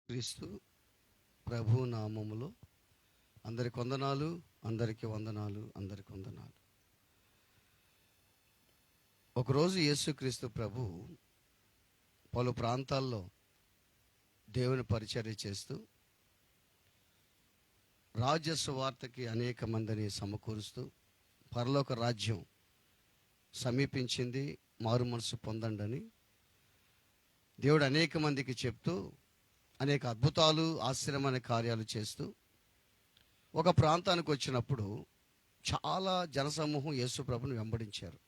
క్రీస్తు ప్రభు నామములో అందరికి వందనాలు, అందరికి వందనాలు, అందరికి వందనాలు. ఒకరోజు యేసుక్రీస్తు ప్రభు పలు ప్రాంతాల్లో దేవుని పరిచర్య చేస్తూ రాజ్య సువార్తకి అనేక మందిని సమకూరుస్తూ పరలోక రాజ్యం సమీపించింది, మారు మనసు పొందండి దేవుడు అనేక మందికి చెప్తూ అనేక అద్భుతాలు, ఆశ్చర్యమైన కార్యాలు చేస్తూ ఒక ప్రాంతానికి వచ్చినప్పుడు చాలా జనసమూహం యేసుప్రభుని వెంబడించారు.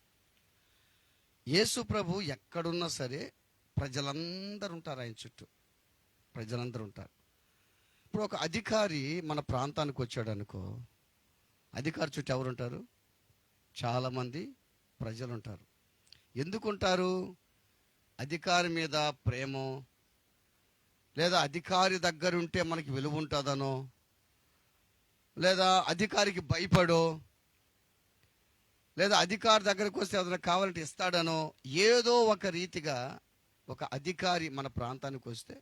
యేసుప్రభు ఎక్కడున్నా సరే ప్రజలందరూ ఉంటారు, ఆయన చుట్టూ ప్రజలందరూ ఉంటారు. ఇప్పుడు ఒక అధికారి మన ప్రాంతానికి వచ్చాడు అనుకో, అధికారి చుట్టూ ఎవరుంటారు? చాలామంది ప్రజలు ఉంటారు. ఎందుకుంటారు? అధికారి మీద ప్రేమో, లేదా అధికారి దగ్గర ఉంటే మనకి విలువ ఉంటుందనో, లేదా అధికారికి భయపడో, లేదా అధికారి దగ్గరకు వస్తే ఏదైనా కావాలంటే ఇస్తాడనో, ఏదో ఒక రీతిగా ఒక అధికారి మన ప్రాంతానికి వస్తే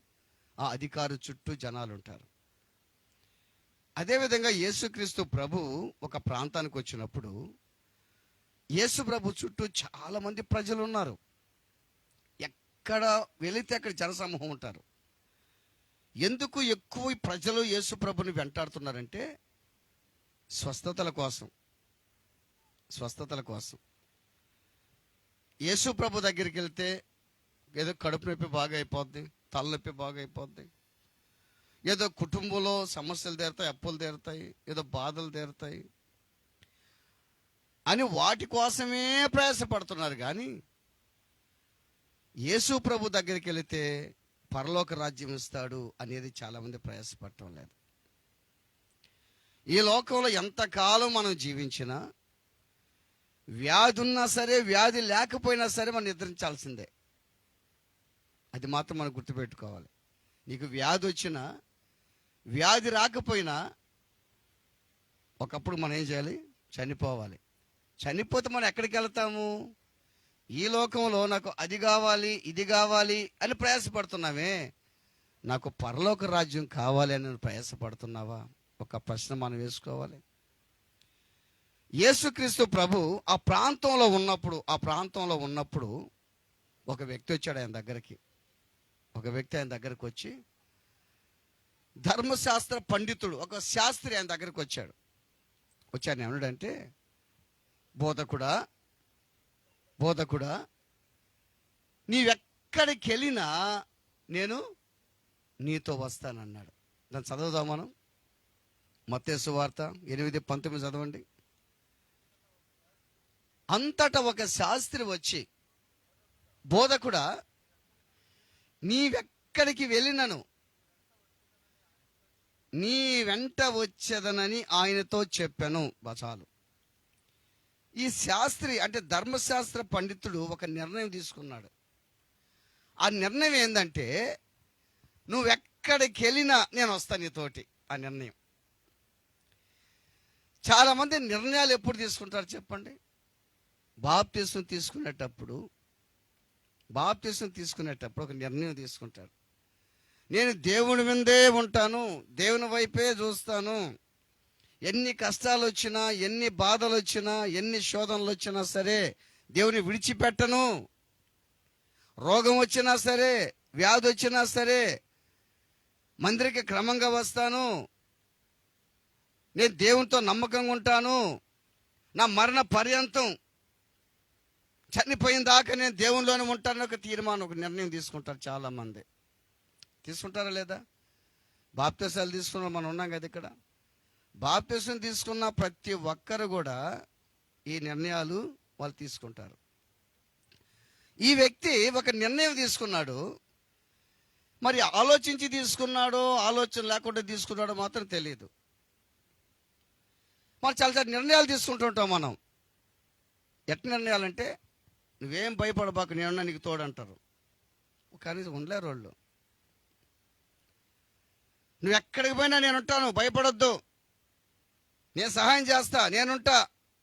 ఆ అధికారి చుట్టూ జనాలు ఉంటారు. అదేవిధంగా యేసుక్రీస్తు ప్రభు ఒక ప్రాంతానికి వచ్చినప్పుడు యేసు ప్రభు చుట్టూ చాలామంది ప్రజలు ఉన్నారు. ఎక్కడ వెళితే అక్కడ జనసమూహం ఉంటారు. ఎందుకు ఎక్కువ ప్రజలు యేసు ప్రభుని వెంటాడుతున్నారంటే స్వస్థతల కోసం. యేసు ప్రభు దగ్గరికి వెళ్తే ఏదో కడుపు నొప్పి బాగా అయిపోద్ది, తలనొప్పి బాగా అయిపోద్ది, ఏదో కుటుంబంలో సమస్యలు తీరుతాయి, అప్పులు తీరుతాయి, ఏదో బాధలు తీరుతాయి అని వాటి కోసమే ప్రయాసపడుతున్నారు. కానీ యేసు ప్రభు దగ్గరికి వెళితే పరలోక రాజ్యం ఇస్తాడు అనేది చాలామంది ప్రయాసపడటం లేదు. ఈ లోకంలో ఎంతకాలం మనం జీవించినా, వ్యాధి ఉన్నా సరే వ్యాధి లేకపోయినా సరే మనం నిద్రించాల్సిందే. అది మాత్రం మనం గుర్తుపెట్టుకోవాలి. నీకు వ్యాధి వచ్చినా వ్యాధి రాకపోయినా ఒకప్పుడు మనం ఏం చేయాలి? చనిపోవాలి. చనిపోతే మనం ఎక్కడికి వెళ్తాము? ఈ లోకంలో నాకు అది కావాలి, ఇది కావాలి అని ప్రయాసపడుతున్నామే, నాకు పరలోక రాజ్యం కావాలి అని ప్రయాసపడుతున్నావా? ఒక ప్రశ్న మనం వేసుకోవాలి. యేసుక్రీస్తు ప్రభు ఆ ప్రాంతంలో ఉన్నప్పుడు ఒక వ్యక్తి వచ్చాడు ఆయన దగ్గరికి. ఒక వ్యక్తి ఆయన దగ్గరికి వచ్చి, ధర్మశాస్త్ర పండితుడు, ఒక శాస్త్రి ఆయన దగ్గరికి వచ్చాడు. ఏమన్నాడంటే, బోధకుడా, నీవెక్కడికి వెళ్ళినా నేను నీతో వస్తానన్నాడు. దాన్ని చదువుదాం మనం. మత్తయి సువార్త 8:19 చదవండి. అంతటా ఒక శాస్త్రి వచ్చి, బోధకుడా, నీవెక్కడికి వెళ్ళినను నీ వెంట వచ్చేదనని ఆయనతో చెప్పాను. చాలు. ఈ శాస్త్రి అంటే ధర్మశాస్త్ర పండితుడు ఒక నిర్ణయం తీసుకున్నాడు. ఆ నిర్ణయం ఏంటంటే, నువ్వెక్కడికి వెళ్ళినా నేను వస్తాను నీతోటి. ఆ నిర్ణయం. చాలామంది నిర్ణయాలు ఎప్పుడు తీసుకుంటారు చెప్పండి? బాప్తిసం తీసుకునేటప్పుడు ఒక నిర్ణయం తీసుకుంటాడు. నేను దేవుని మీదే ఉంటాను, దేవుని వైపే చూస్తాను, ఎన్ని కష్టాలు వచ్చినా, ఎన్ని బాధలు వచ్చినా, ఎన్ని శోధనలు వచ్చినా సరే దేవుని విడిచిపెట్టను. రోగం వచ్చినా సరే, వ్యాధి వచ్చినా సరే మందిరికి క్రమంగా వస్తాను, నేను దేవునితో నమ్మకంగా ఉంటాను, నా మరణ పర్యంతం చనిపోయిన దాకా నేను దేవునిలోనే ఉంటాను. ఒక తీర్మానం, ఒక నిర్ణయం తీసుకుంటారు చాలామంది. తీసుకుంటారా లేదా? బాప్తిసాలు తీసుకున్న మనం ఉన్నాం కదా ఇక్కడ. బాప్తిసం తీసుకున్న ప్రతి ఒక్కరు కూడా ఈ నిర్ణయాలు వాళ్ళు తీసుకుంటారు. ఈ వ్యక్తి ఒక నిర్ణయం తీసుకున్నాడు. మరి ఆలోచించి తీసుకున్నాడో, ఆలోచన లేకుండా తీసుకున్నాడో మాత్రం తెలియదు. మరి చాలా నిర్ణయాలు తీసుకుంటుంటాం మనం. ఎట్లా నిర్ణయాలంటే, నువ్వేం భయపడబాకు, నేనున్నా నీకు తోడంటారు. కనీసం ఉండలేరు వాళ్ళు. నువ్వు ఎక్కడికి పోయినా నేనుంటాను, భయపడొద్దు, నేను సహాయం చేస్తా, నేనుంటా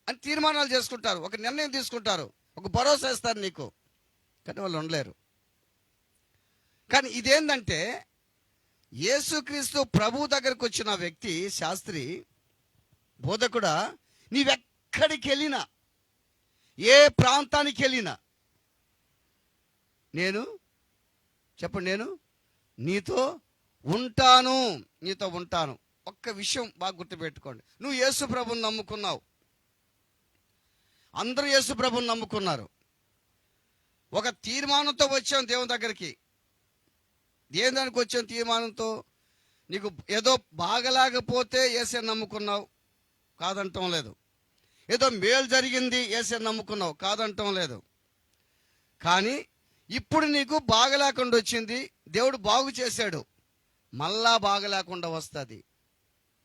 అని తీర్మానాలు చేసుకుంటారు. ఒక నిర్ణయం తీసుకుంటారు, ఒక భరోసా ఇస్తారు నీకు. కానీ వాళ్ళు ఉండలేరు. కానీ ఇదేంటంటే యేసుక్రీస్తు ప్రభు దగ్గరకు వచ్చిన వ్యక్తి శాస్త్రి, బోధకుడా, నీవెక్కడికి వెళ్ళినా, ఏ ప్రాంతానికి వెళ్ళినా నేను నీతో ఉంటాను, నీతో ఉంటాను. ఒక్క విషయం బాగా గుర్తుపెట్టుకోండి. నువ్వు యేసు ప్రభుని నమ్ముకున్నావు, అందరూ యేసు ప్రభుని నమ్ముకున్నారు. ఒక తీర్మానంతో వచ్చాం దేవుని దగ్గరికి. దేని దానికి వచ్చాం తీర్మానంతో? నీకు ఏదో బాగలేకపోతే యేసుని నమ్ముకున్నావు, కాదంటం లేదు. ఏదో మేలు జరిగింది యేసుని నమ్ముకున్నావు, కాదంటం లేదు. కానీ ఇప్పుడు నీకు బాగలేకుండా వచ్చింది, దేవుడు బాగు చేశాడు, మళ్ళా బాగలేకుండా వస్తుంది.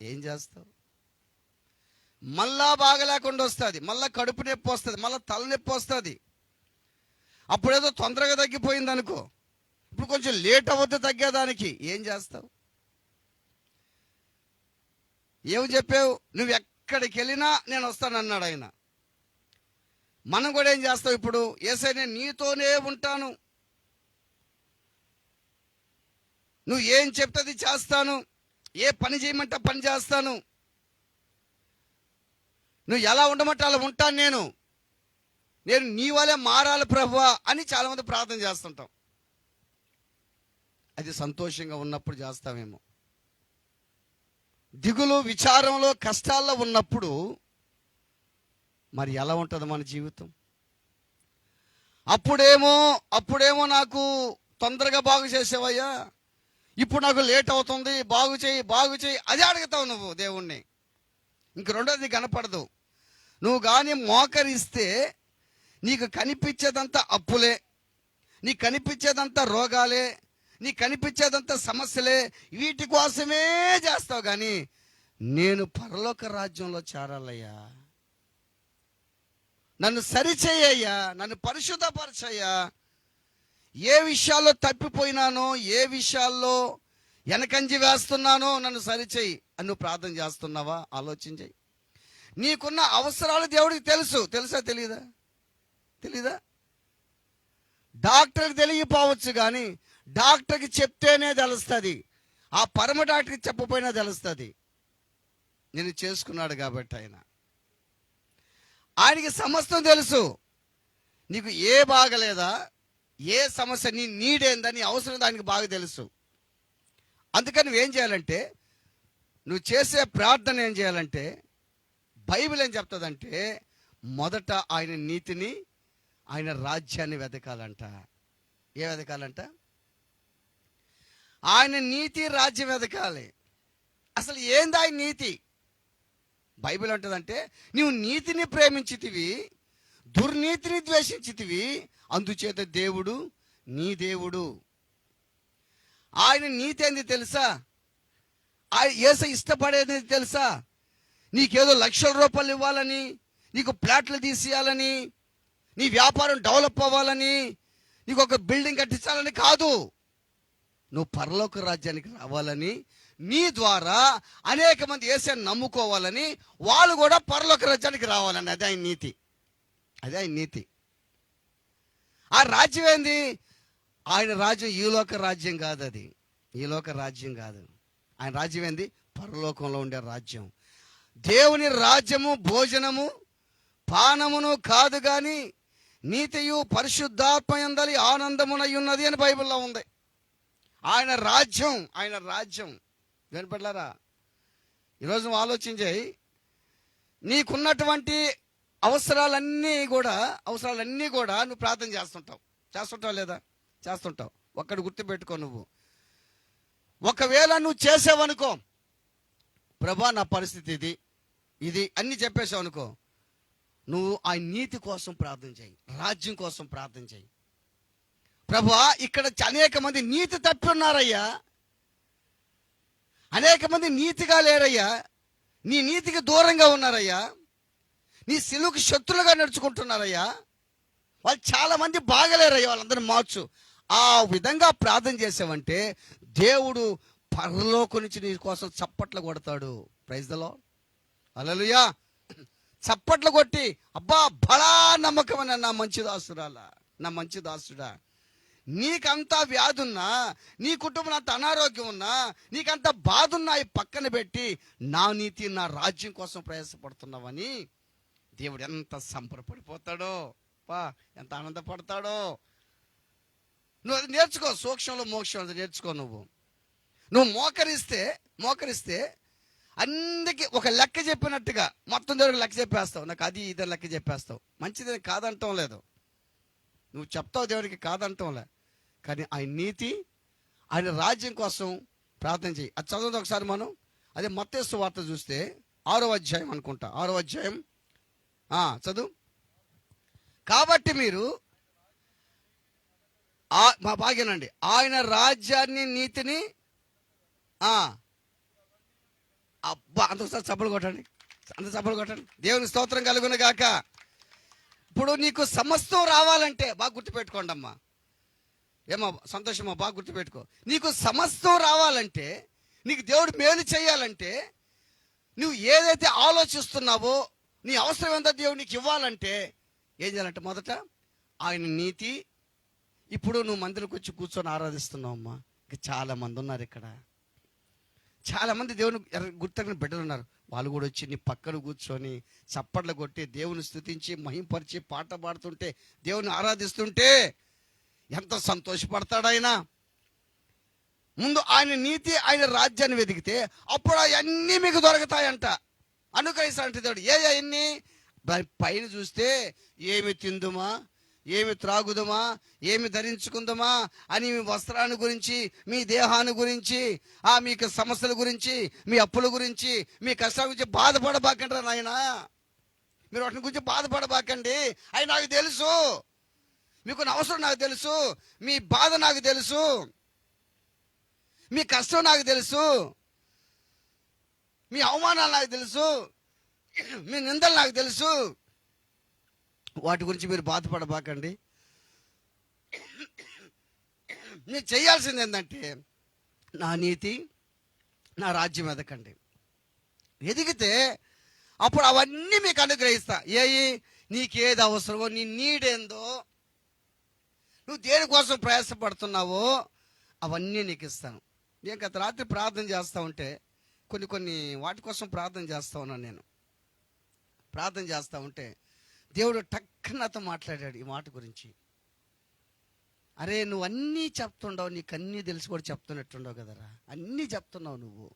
ఏం చేస్తావు? మళ్ళా బాగలేకుండా వస్తుంది, మళ్ళా కడుపు నొప్పి వస్తుంది, మళ్ళీ తలనొప్పి వస్తుంది. అప్పుడేదో తొందరగా తగ్గిపోయింది అనుకో, ఇప్పుడు కొంచెం లేట్ అవ్వద్దు తగ్గేదానికి. ఏం చేస్తావు? ఏమి చెప్పావు? నువ్వు ఎక్కడికి వెళ్ళినా నేను వస్తానన్నాడు ఆయన. మనం కూడా ఏం చేస్తాం? ఇప్పుడు యేసయ్య నేను నీతోనే ఉంటాను, నువ్వు ఏం చెప్తే అది చేస్తాను, ఏ పని చేయమంటే పని చేస్తాను, నువ్వు ఎలా ఉండమంటే అలా ఉంటాను, నేను నీ వలే మారాలి ప్రభువా అని చాలామంది ప్రార్థన చేస్తుంటాం. అది సంతోషంగా ఉన్నప్పుడు చేస్తామేమో. దిగులు, విచారంలో, కష్టాల్లో ఉన్నప్పుడు మరి ఎలా ఉంటుంది మన జీవితం? అప్పుడేమో నాకు తొందరగా బాగు చేసేవయ్యా, ఇప్పుడు నాకు లేట్ అవుతుంది, బాగు చేయి అదే అడుగుతావు నువ్వు దేవుణ్ణి. ఇంక రెండోది కనపడదు. నువ్వు కానీ మోకరిస్తే నీకు కనిపించేదంతా అప్పులే, నీకు కనిపించేదంతా రోగాలే, నీకు కనిపించేదంతా సమస్యలే, వీటి కోసమే చేస్తావు. కానీ నేను పరలోక రాజ్యంలో చేరాలయ్యా, నన్ను సరిచేయ్యా, నన్ను పరిశుద్ధపరచయ్యా, ఏ విషయాల్లో తప్పిపోయినానో, ఏ విషయాల్లో వెనకంజి వేస్తున్నానో నన్ను సరిచేయి అని నువ్వు ప్రార్థన చేస్తున్నావా? ఆలోచించేయి. నీకున్న అవసరాలు దేవుడికి తెలుసా తెలీదా? డాక్టర్కి తెలియపోవచ్చు, కానీ డాక్టర్కి చెప్తేనే తెలుస్తుంది, ఆ పరమ డాక్టర్కి చెప్పపోయినా తెలుస్తుంది. నేను చేసుకున్నాడు కాబట్టి ఆయనకి సమస్తం తెలుసు. నీకు ఏ బాగలేదా, ఏ సమస్య, నీ నీడేందా, నీ అవసరం దానికి బాగా తెలుసు. అందుకని నువ్వేం చేయాలంటే, నువ్వు చేసే ప్రార్థన ఏం చేయాలంటే, బైబిల్ ఏం చెప్తుందంటే, మొదట ఆయన నీతిని, ఆయన రాజ్యాన్ని వెతకాలంట. ఏ వెతకాలంట? ఆయన నీతి, రాజ్యం వెతకాలి. అసలు ఏంది ఆయన నీతి? బైబిల్ అంటుందంటే, నీవు నీతిని ప్రేమించితివి, దుర్నీతిని ద్వేషించితివి, అందుచేత దేవుడు నీ దేవుడు. ఆయన నీతి ఏంది తెలుసా? ఆయన యేసు ఇష్టపడేది తెలుసా? నీకేదో లక్షల రూపాయలు ఇవ్వాలని, నీకు ప్లాట్లు తీసేయాలని, నీ వ్యాపారం డెవలప్ అవ్వాలని, నీకు ఒక బిల్డింగ్ కట్టించాలని కాదు. నువ్వు పరలోక రాజ్యానికి రావాలని, నీ ద్వారా అనేక మంది యేసుని నమ్ముకోవాలని, వాళ్ళు కూడా పరలోక రాజ్యానికి రావాలని. అదే ఆయన నీతి. ఆ రాజ్యం ఏంది? ఆయన రాజ్యం ఈ లోక రాజ్యం కాదు, అది ఈ లోక రాజ్యం కాదు. ఆయన రాజ్యం ఏంది? పరలోకంలో ఉండే రాజ్యం. దేవుని రాజ్యము భోజనము పానమును కాదు, కానీ నీతియు పరిశుద్ధాత్మయందలి ఆనందమునై ఉన్నది అని బైబిల్లో ఉంది. ఆయన రాజ్యం వినపడ్డారా? ఈరోజు నువ్వు ఆలోచించాయి, నీకున్నటువంటి అవసరాలన్నీ కూడా నువ్వు ప్రార్థన చేస్తుంటావు లేదా? చేస్తుంటావు. ఒక్కడు గుర్తుపెట్టుకో, నువ్వు ఒకవేళ నువ్వు చేసావనుకో, ప్రభా నా పరిస్థితి ఇది అన్ని చెప్పేసావు అనుకో, నువ్వు ఆయన నీతి కోసం ప్రార్థన చేయి, రాజ్యం కోసం ప్రార్థన చేయి. ప్రభా ఇక్కడ అనేక మంది నీతి తప్పి ఉన్నారయ్యా, అనేక మంది నీతిగా లేరయ్యా, నీ నీతికి దూరంగా ఉన్నారయ్యా, నీ సిలువుకి శత్రులుగా నడుచుకుంటున్నారయ్యా, వాళ్ళు చాలా మంది బాగలేరయ్యా, వాళ్ళందరినీ మార్చు. ఆ విధంగా ప్రార్థన చేసావంటే దేవుడు పరలోకం నుంచి నీ కోసం చప్పట్లు కొడతాడు. ప్రైజ్ ద లార్డ్, హల్లెలూయా. చప్పట్లు కొట్టి, అబ్బా బలా నమ్మకమైన నా మంచి దాసుడా, నీకంతా వ్యాధి ఉన్నా, నీ కుటుంబం అంత అనారోగ్యం ఉన్నా, నీకంత బాధ ఉన్నా ఈ పక్కన పెట్టి నా నీతి నా రాజ్యం కోసం ప్రయాసపడుతున్నావని దేవుడు ఎంత సంబరపడిపోతాడో, ఎంత ఆనందపడతాడో. నువ్వు అది నేర్చుకో. సూక్ష్మంలో మోక్షం అది నేర్చుకో. నువ్వు మోకరిస్తే అందరికి ఒక లెక్క చెప్పినట్టుగా మొత్తం దేవుడికి లెక్క చెప్పేస్తావు. నాకు అది ఇదే లెక్క చెప్పేస్తావు. మంచిది కాదంటాం లేదు, నువ్వు చెప్తావు, దేవుడికి కాదంటాం లే. కానీ ఆయన నీతి, ఆయన రాజ్యం కోసం ప్రార్థన చేయి. అది చదవదు ఒకసారి మనం. అదే మత్తయి సువార్త చూస్తే 6వ అధ్యాయం అనుకుంటా, 6వ అధ్యాయం చదువు. కాబట్టి మీరు మా భాగ్యనండి, ఆయన రాజ్యాన్ని నీతిని అబ్బా అంత చప్పలు కొట్టండి, దేవుని స్తోత్రం కలుగును గాక. ఇప్పుడు నీకు సమస్తం రావాలంటే బాగా గుర్తుపెట్టుకోండి అమ్మా, ఏమో సంతోషమా, బాగా గుర్తుపెట్టుకో. నీకు సమస్తం రావాలంటే, నీకు దేవుడు మేలు చేయాలంటే, నువ్వు ఏదైతే ఆలోచిస్తున్నావో, నీ అవసరం ఏందో దేవుడు నీకు ఇవ్వాలంటే ఏం చేయాలంటే, మొదట ఆయన నీతి. ఇప్పుడు నువ్వు మందిరికి వచ్చి కూర్చొని ఆరాధిస్తున్నావు అమ్మా. ఇంకా చాలామంది ఉన్నారు ఇక్కడ, చాలామంది దేవుని గుర్తగిన బిడ్డలు ఉన్నారు. వాళ్ళు కూడా వచ్చి నీ పక్కన కూర్చొని చప్పట్లు కొట్టి దేవుని స్తుతించి మహింపరిచి పాట పాడుతుంటే, దేవుని ఆరాధిస్తుంటే ఎంత సంతోషపడతాడు ఆయన. ముందు ఆయన నీతి, ఆయన రాజ్యాన్ని వెతికితే అప్పుడు అవన్నీ మీకు దొరుకుతాయంట. అనుగ్రహిస్తాడంటే దేవుడు. అవన్నీ పైన చూస్తే ఏమి తిందుమా, ఏమి త్రాగుదమా, ఏమి ధరించుకుందామా అని మీ వస్త్రాన్ని గురించి, మీ దేహాన్ని గురించి, మీకు సమస్యల గురించి, మీ అప్పుల గురించి, మీ కష్టాల గురించి బాధపడబాకండి నాయన. మీరు వాటిని గురించి బాధపడబాకండి. అవి నాకు తెలుసు, మీకు అవసరం నాకు తెలుసు, మీ బాధ నాకు తెలుసు, మీ కష్టం నాకు తెలుసు, మీ అవమానాలు నాకు తెలుసు, మీ నిందలు నాకు తెలుసు. వాటి గురించి మీరు బాధపడబాకండి. మీరు చేయాల్సింది ఏంటంటే, నా నీతి నా రాజ్యం ఎదకండి. ఎదిగితే అప్పుడు అవన్నీ మీకు అనుగ్రహిస్తా. నీకేది అవసరమో, నీ నీడేందో, నువ్వు దేనికోసం ప్రయాసపడుతున్నావో అవన్నీ నీకు ఇస్తాను. నేను గత రాత్రి ప్రార్థన చేస్తూ ఉంటే కొన్ని వాటి కోసం ప్రార్థన చేస్తూ ఉన్నాను. నేను ప్రార్థన చేస్తూ ఉంటే దేవుడు టక్కున నాతో మాట్లాడాడు ఈ మాట గురించి. అరే, నువ్వు అన్నీ చెప్తుండవు, నీకు అన్నీ తెలిసి కూడా చెప్తున్నట్టుండవు కదరా, అన్నీ చెప్తున్నావు నువ్వు.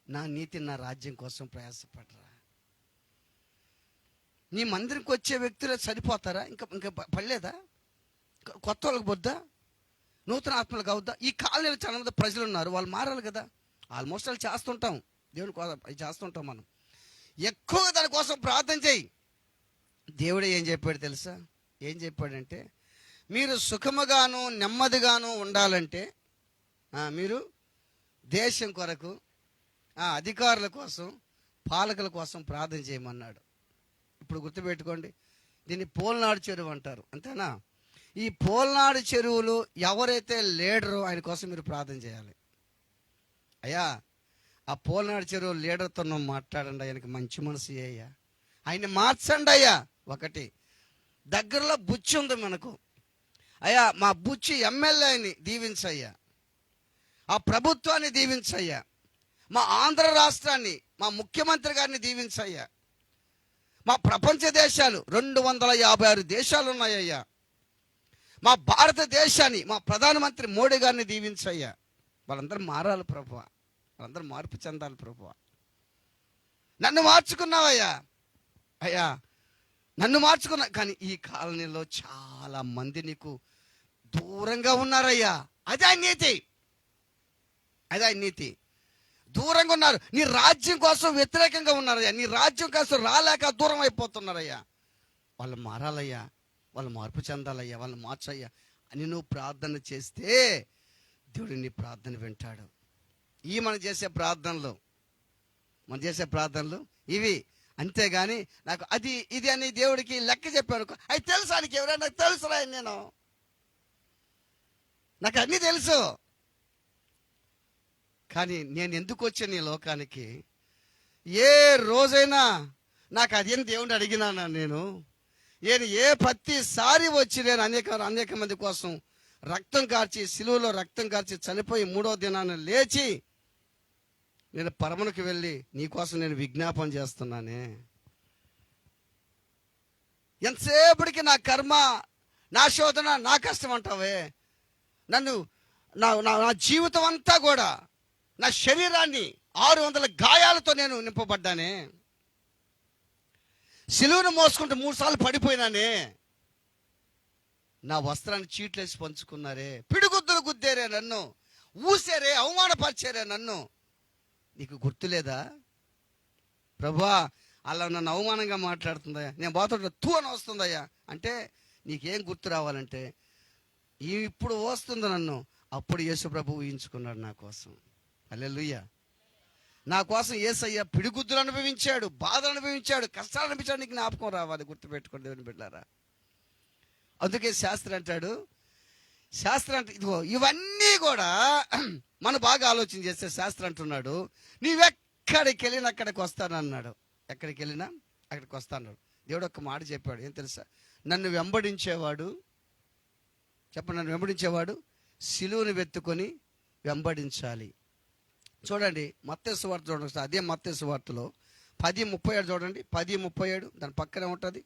నా నీతి నా రాజ్యం కోసం ప్రయాసపడరా. నీ మందిరికి వచ్చే వ్యక్తులు సరిపోతారా? ఇంకా పడలేదా? కొత్త వాళ్ళకి వద్దా? నూతన ఆత్మలకు అవుద్దా? ఈ కాలనీలో చాలా మంది ప్రజలు ఉన్నారు, వాళ్ళు మారాలి కదా. ఆల్మోస్ట్ వాళ్ళు చేస్తుంటాం, దేవుని కోసం చేస్తుంటాం మనం. ఎక్కువగా దానికోసం ప్రార్థన చేయి. దేవుడే ఏం చెప్పాడు తెలుసా? ఏం చెప్పాడంటే, మీరు సుఖముగాను నెమ్మదిగాను ఉండాలంటే మీరు దేశం కొరకు, అధికారుల కోసం, పాలకుల కోసం ప్రార్థన చేయమన్నాడు. ఇప్పుడు గుర్తుపెట్టుకోండి, దీన్ని పోల్నాడు చెరువు అంటారు, అంతేనా? ఈ పోల్నాడు చెరువులు ఎవరైతే లీడరో ఆయన కోసం మీరు ప్రార్థన చేయాలి. అయ్యా, ఆ పోల్నాడు చెరువు లీడర్తో నువ్వు మాట్లాడండి, ఆయనకి మంచి మనసు అయ్యా, ఆయన్ని మార్చండి అయ్యా. ఒకటి, దగ్గరలో బుచ్చి ఉంది మనకు, అయ్యా మా బుచ్చి ఎమ్మెల్యేని దీవించయ్యా, ఆ ప్రభుత్వాన్ని దీవించయ్యా, మా ఆంధ్ర రాష్ట్రాన్ని, మా ముఖ్యమంత్రి గారిని దీవించయ్యా, మా ప్రపంచ దేశాలు 256 దేశాలు ఉన్నాయ్యా, మా భారతదేశాన్ని, మా ప్రధానమంత్రి మోడీ గారిని దీవించయ్యా. వాళ్ళందరూ మారాలి ప్రభువా, వాళ్ళందరూ మార్పు చెందాలి ప్రభువా. నన్ను మార్చుకున్నావయ్యా, అయ్యా నన్ను మార్చుకున్నా. కానీ ఈ కాలనీలో చాలా మంది నీకు దూరంగా ఉన్నారయ్యా. అదే ఆయన నీతి, అదే ఆయన నీతి. దూరంగా ఉన్నారు, నీ రాజ్యం కోసం వ్యతిరేకంగా ఉన్నారయ్యా, నీ రాజ్యం కోసం రాలేక దూరం అయిపోతున్నారయ్యా. వాళ్ళు మారాలయ్యా, వాళ్ళు మార్పు చెందాలయ్యా, వాళ్ళు మార్చయ్యా అని నువ్వు ప్రార్థన చేస్తే దేవుడు నీ ప్రార్థన వింటాడు. మనం చేసే ప్రార్థనలు ఇవి. అంతేగాని నాకు అది ఇది అని దేవుడికి లెక్క చెప్పాను, అది తెలుసు ఆయనకి, ఎవరైనా నాకు తెలుసురా, నాకు అన్నీ తెలుసు. కానీ నేను ఎందుకు వచ్చాను ఈ లోకానికి? ఏ రోజైనా నాకు అదేం దేవుడిని అడిగినానా? నేను ప్రతిసారి వచ్చి నేను అనేక మంది కోసం రక్తం కార్చి, సిలువలో రక్తం కార్చి చనిపోయి 3వ దినాన లేచి నేను పరమునకు వెళ్ళి నీకోసం నేను విజ్ఞాపన చేస్తున్నానే. ఎంతసేపటికి నా కర్మ, నా శోధన, నా కష్టం అంటావే. నన్ను నా జీవితం అంతా కూడా నా శరీరాన్ని 600 గాయాలతో నేను నింపబడ్డానే. సిలువను మోసుకుంటూ 3 సార్లు పడిపోయినానే. నా వస్త్రాన్ని చీట్లేసి పంచుకున్నారే, పిడిగుద్దులు గుద్దేరే, నన్ను ఊసారే, అవమానపరిచారే నన్ను. నీకు గుర్తులేదా? ప్రభువా, అలా నన్ను అవమానంగా మాట్లాడుతుందయ్యా, నేను పోతుంటే తూ అని వస్తుందయ్యా అంటే నీకేం గుర్తు రావాలంటే ఇప్పుడు వస్తుంది నన్ను. అప్పుడు యేసు ప్రభు ఊహించుకున్నాడు నా కోసం. హల్లెలూయా. నా కోసం యేసయ్య పిడిగుద్దులు అనుభవించాడు, బాధలు అనుభవించాడు, కష్టాలు అనిపించాడు. నీకు జ్ఞాపకం రావాలి, గుర్తుపెట్టుకోండి దేవుని బిడ్డలారా. అందుకే శాస్త్రి అంటాడు, ఇదిగో ఇవన్నీ కూడా మనం బాగా ఆలోచన చేస్తే శాస్త్రి అంటున్నాడు, నీవెక్కడికి వెళ్ళినా అక్కడికి వస్తానన్నాడు. ఎక్కడికి వెళ్ళినా అక్కడికి వస్తాడు. దేవుడు ఒక్క మాట చెప్పాడు, ఏం తెలుసా? నన్ను వెంబడించేవాడు, నన్ను వెంబడించేవాడు సిలువను వెత్తుకొని వెంబడించాలి. చూడండి మత్తయి సువార్త చూడండి, అదే మత్తయి సువార్తలో 10:37 చూడండి. 10:37 దాని పక్కనే ఉంటుంది.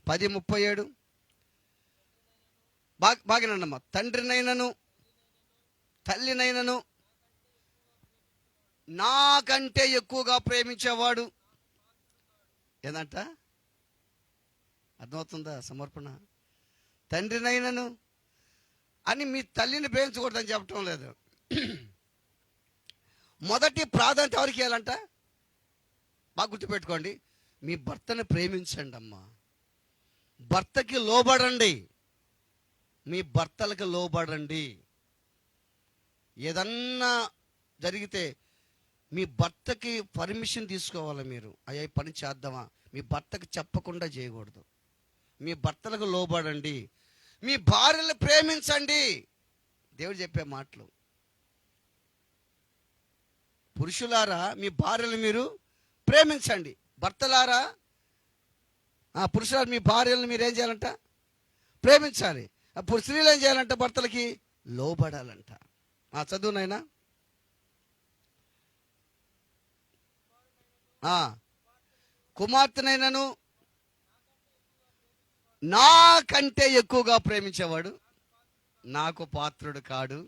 10:37 బాగానమ్మా. తండ్రినైనను తల్లినైనను నాకంటే ఎక్కువగా ప్రేమించేవాడు ఏదంట? అర్థమవుతుందా సమర్పణ? తండ్రినైనను అని మీ తల్లిని ప్రేమించకూడదని చెప్పటం లేదు. మొదటి ప్రాధాన్యత ఎవరికి ఇవ్వాలంట? బాగా గుర్తుపెట్టుకోండి, మీ భర్తను ప్రేమించండి అమ్మా. భర్తకి లోబడండి, మీ భర్తలకు లోబడండి. ఏదన్నా జరిగితే మీ భర్తకి పర్మిషన్ తీసుకోవాలి మీరు. అయ్యా పని చేద్దామా, మీ భర్తకు చెప్పకుండా చేయకూడదు. మీ భర్తలకు లోబడండి, మీ భార్యలు ప్రేమించండి. దేవుడు చెప్పే మాటలు. పురుషులారా మీ భార్యలు మీరు ప్రేమించండి. భర్తలారా, పురుషులారా మీ భార్యలను మీరు ఏం చేయాలంట? ప్రేమించాలి. అప్పుడు స్త్రీలు ఏం చేయాలంట? భర్తలకి లోబడాలంట. చదువునైనా కుమార్తెనైనాను నాకంటే ఎక్కువగా ప్రేమించేవాడు నాకు పాత్రుడు కాడు.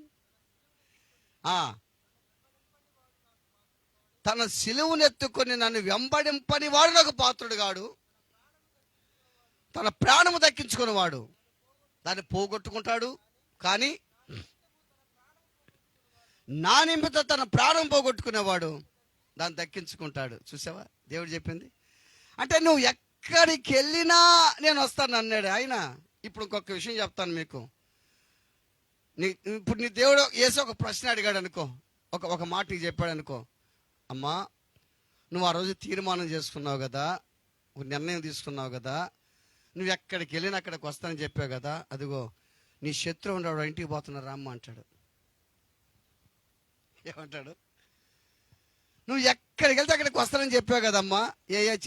తన సిలువనెత్తుకొని నన్ను వెంబడింపని వాడు నాకు పాత్రుడు కాడు. తన ప్రాణము దక్కించుకునేవాడు దాన్ని పోగొట్టుకుంటాడు, కానీ నా నిమిత్తం తన ప్రాణం పోగొట్టుకునేవాడు దాన్ని దక్కించుకుంటాడు. చూసావా దేవుడు చెప్పింది? అంటే నువ్వు ఎక్కడికి వెళ్ళినా నేను వస్తాను అన్నాడు ఆయన. ఇప్పుడు ఇంకొక విషయం చెప్తాను మీకు. ఇప్పుడు నీ దేవుడు ఏసో ఒక ప్రశ్న అడిగాడు అనుకో, ఒక మాట నీకు చెప్పాడు అనుకో, అమ్మా నువ్వు ఆ రోజు తీర్మానం చేసుకున్నావు కదా, ఒక నిర్ణయం తీసుకున్నావు కదా, నువ్వు ఎక్కడికి వెళ్ళినా అక్కడికి వస్తానని చెప్పావు కదా, అదిగో నీ శత్రువు ఉండేవాడు ఇంటికి పోతున్నారు రామ్మ అంటాడు. ఏమంటాడు? నువ్వు ఎక్కడికి వెళ్తే అక్కడికి వస్తానని చెప్పావు కదమ్మా,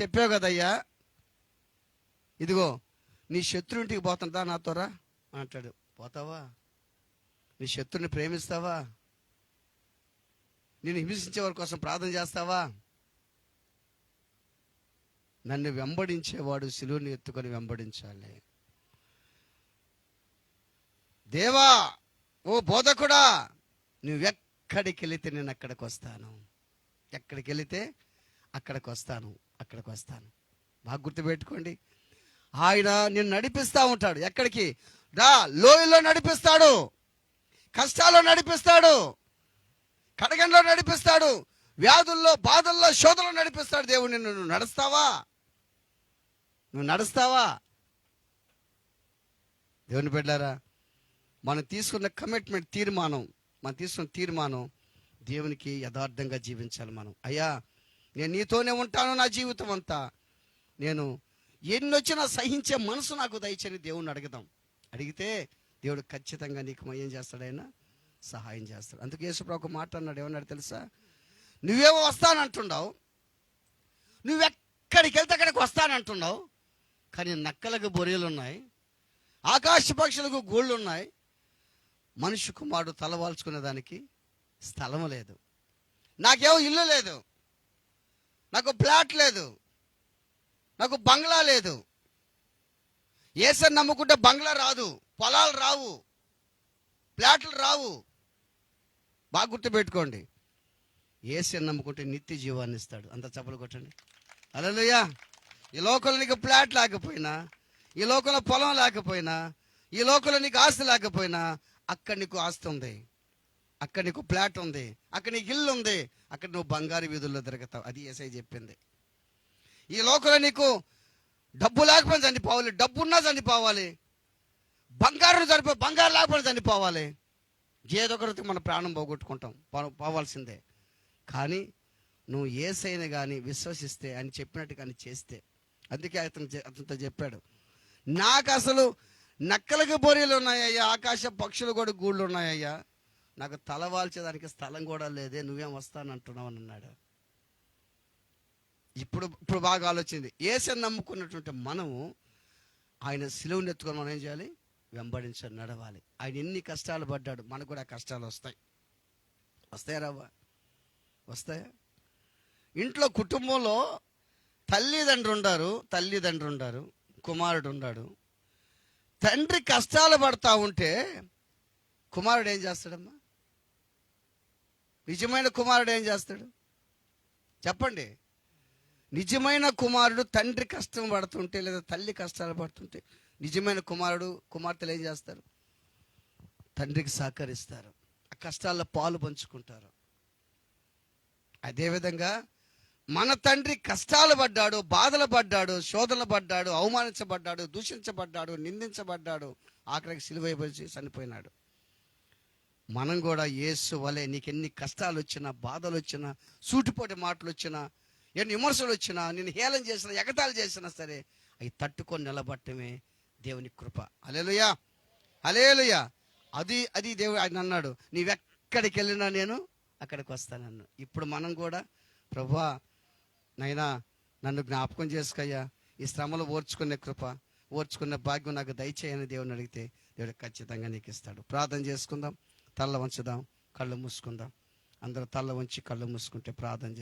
చెప్పావు కదయ్యా, ఇదిగో నీ శత్రువు ఇంటికి పోతుందా నాతోరా అంటాడు. పోతావా? నీ శత్రుని ప్రేమిస్తావా? నేను హింసించే వారి కోసం ప్రార్థన చేస్తావా? నన్ను వెంబడించేవాడు సిలువను ఎత్తుకొని వెంబడించాలి. దేవా, ఓ బోధకుడా, నువ్వెక్కడికి వెళితే నేను అక్కడికి వస్తాను. ఎక్కడికి వెళితే అక్కడికి వస్తాను. బాగా గుర్తుపెట్టుకోండి, ఆయన నిన్ను నడిపిస్తూ ఉంటాడు. ఎక్కడికి? లోయలో నడిపిస్తాడు, కష్టాల్లో నడిపిస్తాడు, కడగంలో నడిపిస్తాడు, వ్యాధుల్లో, బాధల్లో, శోధనలో నడిపిస్తాడు దేవుడు నిన్ను. నువ్వు నడుస్తావా? దేవుని బిడ్డలారా, మనం తీసుకున్న కమిట్మెంట్, తీర్మానం దేవునికి యథార్థంగా జీవించాలి మనం. అయ్యా నేను నీతోనే ఉంటాను నా జీవితం అంతా, నేను ఎన్నొచ్చినా సహించే మనసు నాకు దయచేని దేవుణ్ణి అడుగుదాం. అడిగితే దేవుడు ఖచ్చితంగా నీకు ఏం చేస్తాడు? ఆయన సహాయం చేస్తాడు. అందుకే యేసుప్రభు ఒక మాట అన్నాడు. ఏమన్నాడు తెలుసా? నువ్వేమో వస్తానంటున్నావు, నువ్వెక్కడికి వెళ్తే అక్కడికి వస్తానంటున్నావు, కానీ నక్కలకు బొరియలు ఉన్నాయి, ఆకాశ పక్షులకు గూళ్ళు ఉన్నాయి, మనిషి కుమారుడు తలవాల్చుకునే దానికి స్థలం లేదు. నాకేమో ఇల్లు లేదు, నాకు ప్లాట్ లేదు, నాకు బంగ్లా లేదు. యేసుని నమ్ముకుంటే బంగ్లా రాదు, పొలాలు రావు, ప్లాట్లు రావు. బాగా గుర్తుపెట్టుకోండి, యేసుని నమ్ముకుంటే నిత్య జీవాన్ని ఇస్తాడు. అంత చప్పలు కొట్టండి. హల్లెలూయా. ఈ లోకంలో నీకు ప్లాట్ లేకపోయినా, ఈ లోకంలో పొలం లేకపోయినా, ఈ లోకంలో నీకు ఆస్తి లేకపోయినా, అక్కడ నీకు ఆస్తి ఉంది, అక్కడ నీకు ప్లాట్ ఉంది, అక్కడ నీకు ఇల్లు ఉంది, అక్కడ నువ్వు బంగారు వీధుల్లో తిరుగుతావు. అది యేసయ్య చెప్పింది. ఈ లోకంలో నీకు డబ్బు లేకపోయినా చనిపోవాలి, డబ్బు ఉన్నా చనిపోవాలి, బంగారు లేకపోయినా చనిపోవాలి. ఏదో ఒకరికి మన ప్రాణం పోగొట్టుకుంటాం, పోవాల్సిందే. కానీ నువ్వు యేసయ్యని కానీ విశ్వసిస్తే, అని చెప్పినట్టు కానీ చేస్తే, అందుకే అతనితో చెప్పాడు, నాకు అసలు నక్కలకి బొరియలు ఉన్నాయ్యా, ఆకాశ పక్షులు కూడా గూళ్ళు ఉన్నాయ్యా, నాకు తలవాల్చేదానికి స్థలం కూడా లేదే, నువ్వేం వస్తానంటున్నావు అని అన్నాడు. ఇప్పుడు బాగా ఆలోచింది. యేసుని నమ్ముకున్నటువంటి మనము ఆయన సిలువను ఎత్తుకొని మనం ఏం చేయాలి? వెంబడించాలి, నడవాలి. ఆయన ఎన్ని కష్టాలు పడ్డాడు, మనకు కూడా కష్టాలు వస్తాయి. వస్తాయా రావా? వస్తాయా? ఇంట్లో కుటుంబంలో తల్లిదండ్రులు ఉండారు, కుమారుడు ఉన్నాడు. తండ్రి కష్టాలు పడతా ఉంటే కుమారుడు ఏం చేస్తాడమ్మా? నిజమైన కుమారుడు ఏం చేస్తాడు చెప్పండి? నిజమైన కుమారుడు తండ్రి కష్టం పడుతుంటే, లేదా తల్లి కష్టాలు పడుతుంటే, నిజమైన కుమార్తెలు ఏం చేస్తారు? తండ్రికి సహకరిస్తారు, ఆ కష్టాల్లో పాలు పంచుకుంటారు. అదేవిధంగా మన తండ్రి కష్టాలు పడ్డాడు, బాధలు పడ్డాడు, శోధనలు పడ్డాడు, అవమానించబడ్డాడు, దూషించబడ్డాడు, నిందించబడ్డాడు, ఆఖరికి సిలువైపోయి చనిపోయినాడు. మనం కూడా యేసు వలె నీకెన్ని కష్టాలు వచ్చినా, బాధలు వచ్చినా, సూటిపోటి మాటలు వచ్చినా, ఎన్ని విమర్శలు వచ్చినా, నేను హేళన చేసినా, ఎగతాళి చేసినా సరే, అవి తట్టుకొని నిలబట్టమే దేవుని కృప. హల్లెలూయా, హల్లెలూయా. అది దేవుడు ఆయన అన్నాడు, నీవెక్కడికి వెళ్ళినా నేను అక్కడికి వస్తానన్నాడు. ఇప్పుడు మనం కూడా, ప్రభువా నైనా నన్ను జ్ఞాపకం చేసుకయ్యా, ఈ శ్రమలు ఓర్చుకునే కృప, ఓర్చుకునే భాగ్యం నాకు దయచేయని దేవుని అడిగితే దేవుడు ఖచ్చితంగా నీకు ఇస్తాడు. ప్రార్థన చేసుకుందాం, తల్ల వంచుదాం, కళ్ళు మూసుకుందాం. అందరూ తల్ల వంచి కళ్ళు మూసుకుంటే ప్రార్థన